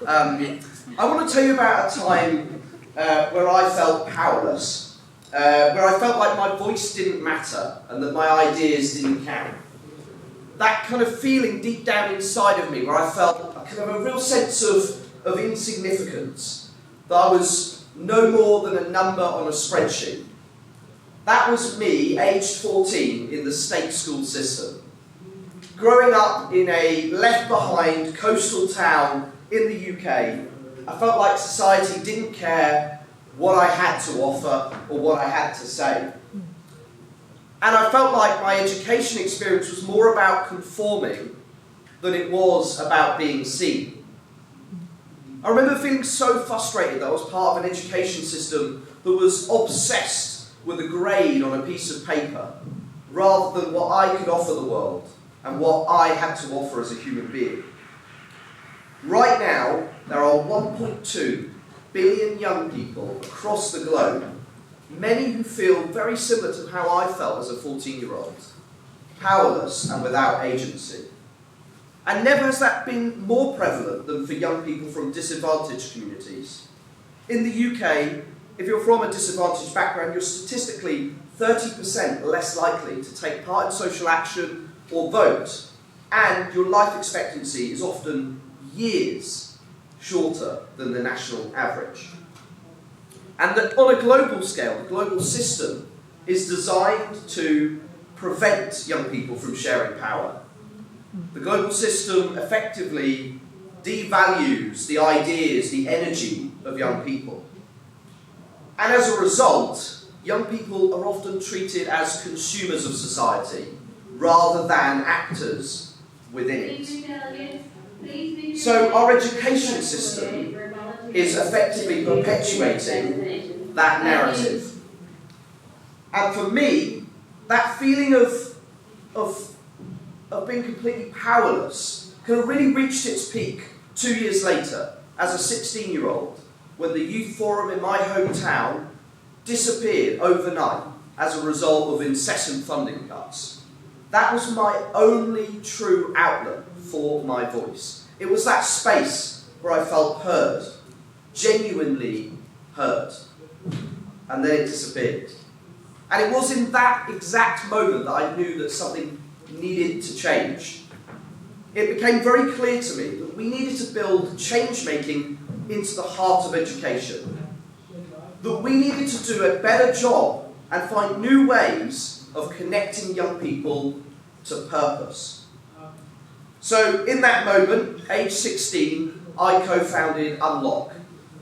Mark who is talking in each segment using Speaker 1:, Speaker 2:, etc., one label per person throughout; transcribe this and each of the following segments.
Speaker 1: I want to tell you about a time where I felt powerless, where I felt like my voice didn't matter and that my ideas didn't count. That kind of feeling deep down inside of me where I felt kind of a real sense of insignificance, that I was no more than a number on a spreadsheet. That was me, aged 14, in the state school system. Growing up in a left-behind coastal town in the UK, I felt like society didn't care what I had to offer or what I had to say. And I felt like my education experience was more about conforming than it was about being seen. I remember feeling so frustrated that I was part of an education system that was obsessed with a grade on a piece of paper rather than what I could offer the world and what I had to offer as a human being. Right now, there are 1.2 billion young people across the globe, many who feel very similar to how I felt as a 14-year-old, powerless and without agency. And never has that been more prevalent than for young people from disadvantaged communities. In the UK, if you're from a disadvantaged background, you're statistically 30% less likely to take part in social action or vote, and your life expectancy is often years shorter than the national average. And that on a global scale, the global system is designed to prevent young people from sharing power. The global system effectively devalues the ideas, the energy of young people. And as a result, young people are often treated as consumers of society rather than actors within it. So our education system is effectively perpetuating that narrative. And for me, that feeling of being completely powerless kind of really reached its peak 2 years later as a 16-year-old when the youth forum in my hometown disappeared overnight as a result of incessant funding cuts. That was my only true outlet for my voice. It was that space where I felt heard, genuinely heard, and then it disappeared. And it was in that exact moment that I knew that something needed to change. It became very clear to me that we needed to build change-making into the heart of education. That we needed to do a better job and find new ways of connecting young people to purpose. So in that moment, age 16, I co-founded Unloc.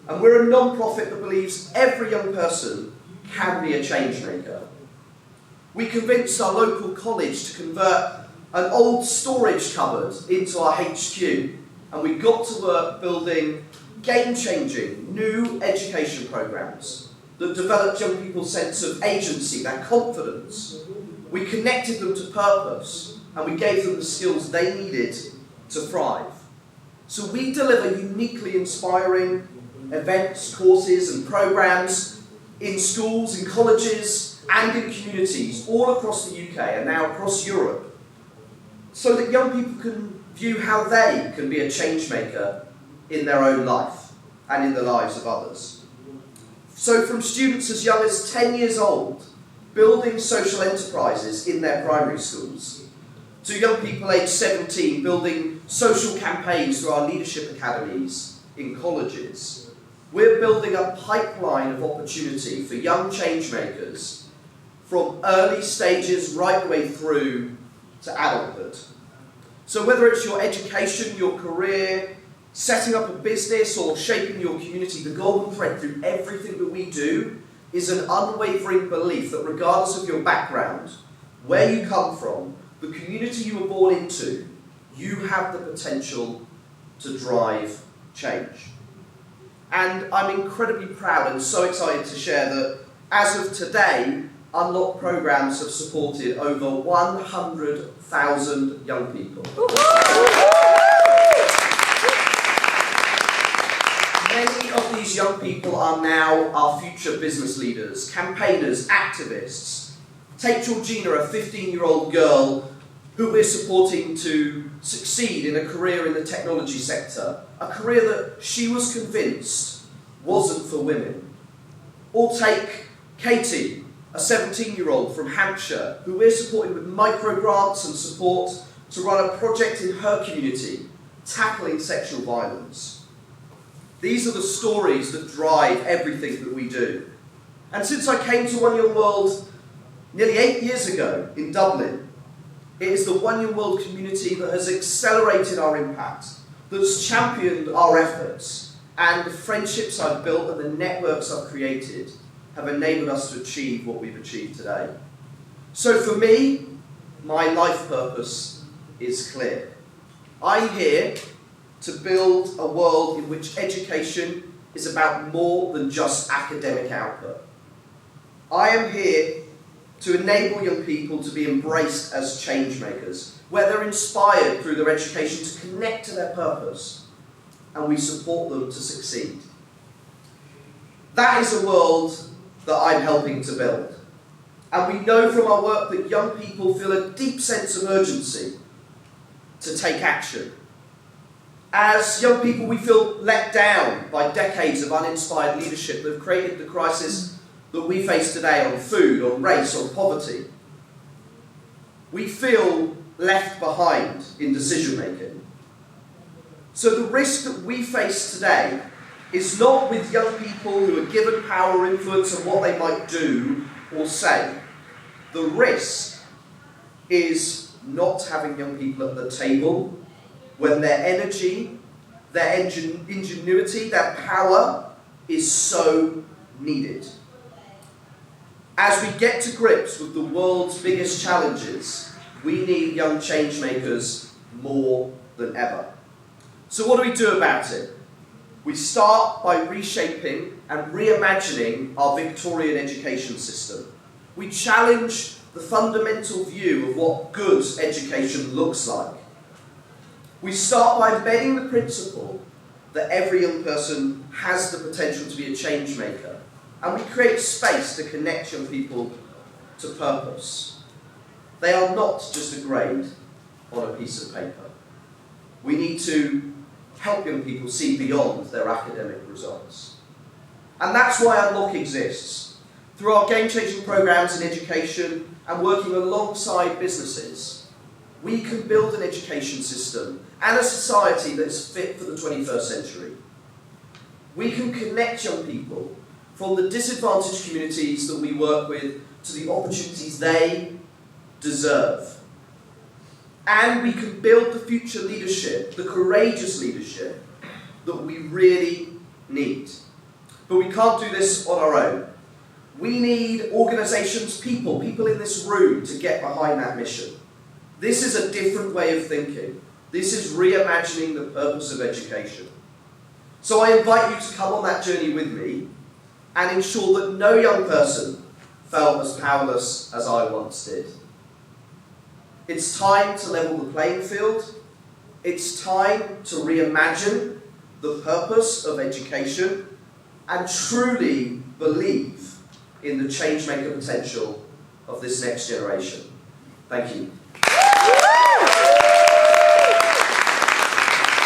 Speaker 1: And we're a non-profit that believes every young person can be a change maker. We convinced our local college to convert an old storage cupboard into our HQ, and we got to work building game-changing new education programs that developed young people's sense of agency, their confidence. We connected them to purpose, and we gave them the skills they needed to thrive. So we deliver uniquely inspiring events, courses, and programs in schools, in colleges, and in communities all across the UK and now across Europe, so that young people can view how they can be a change maker in their own life and in the lives of others. So from students as young as 10 years old, building social enterprises in their primary schools, to young people aged 17 building social campaigns through our leadership academies in colleges, we're building a pipeline of opportunity for young change makers from early stages right the way through to adulthood. So whether it's your education, your career, setting up a business, or shaping your community, the golden thread through everything that we do is an unwavering belief that regardless of your background, where you come from, the community you were born into, you have the potential to drive change. And I'm incredibly proud and so excited to share that as of today, Unloc programs have supported over 100,000 young people. Many of these young people are now our future business leaders, campaigners, activists. Take Georgina, a 15-year-old girl who we're supporting to succeed in a career in the technology sector, a career that she was convinced wasn't for women. Or take Katie, a 17-year-old from Hampshire, who we're supporting with micro grants and support to run a project in her community tackling sexual violence. These are the stories that drive everything that we do. And since I came to One Young World nearly 8 years ago in Dublin, it is the One Young World community that has accelerated our impact, that's championed our efforts, and the friendships I've built and the networks I've created have enabled us to achieve what we've achieved today. So for me, my life purpose is clear. I'm here to build a world in which education is about more than just academic output. I am here to enable young people to be embraced as change makers, where they're inspired through their education to connect to their purpose, and we support them to succeed. That is a world that I'm helping to build. And we know from our work that young people feel a deep sense of urgency to take action. As young people, we feel let down by decades of uninspired leadership that have created the crisis that we face today on food, on race, on poverty. We feel left behind in decision making. So the risk that we face today is not with young people who are given power or influence on what they might do or say. The risk is not having young people at the table when their energy, their ingenuity, their power is so needed. As we get to grips with the world's biggest challenges, we need young change makers more than ever. So what do we do about it? We start by reshaping and reimagining our Victorian education system. We challenge the fundamental view of what good education looks like. We start by embedding the principle that every young person has the potential to be a change maker. And we create space to connect young people to purpose. They are not just a grade on a piece of paper. We need to help young people see beyond their academic results. And that's why Unloc exists. Through our game-changing programs in education and working alongside businesses, we can build an education system and a society that's fit for the 21st century. We can connect young people from the disadvantaged communities that we work with to the opportunities they deserve. And we can build the future leadership, the courageous leadership that we really need. But we can't do this on our own. We need organisations, people in this room to get behind that mission. This is a different way of thinking. This is reimagining the purpose of education. So I invite you to come on that journey with me and ensure that no young person felt as powerless as I once did. It's time to level the playing field. It's time to reimagine the purpose of education and truly believe in the change-maker potential of this next generation. Thank you.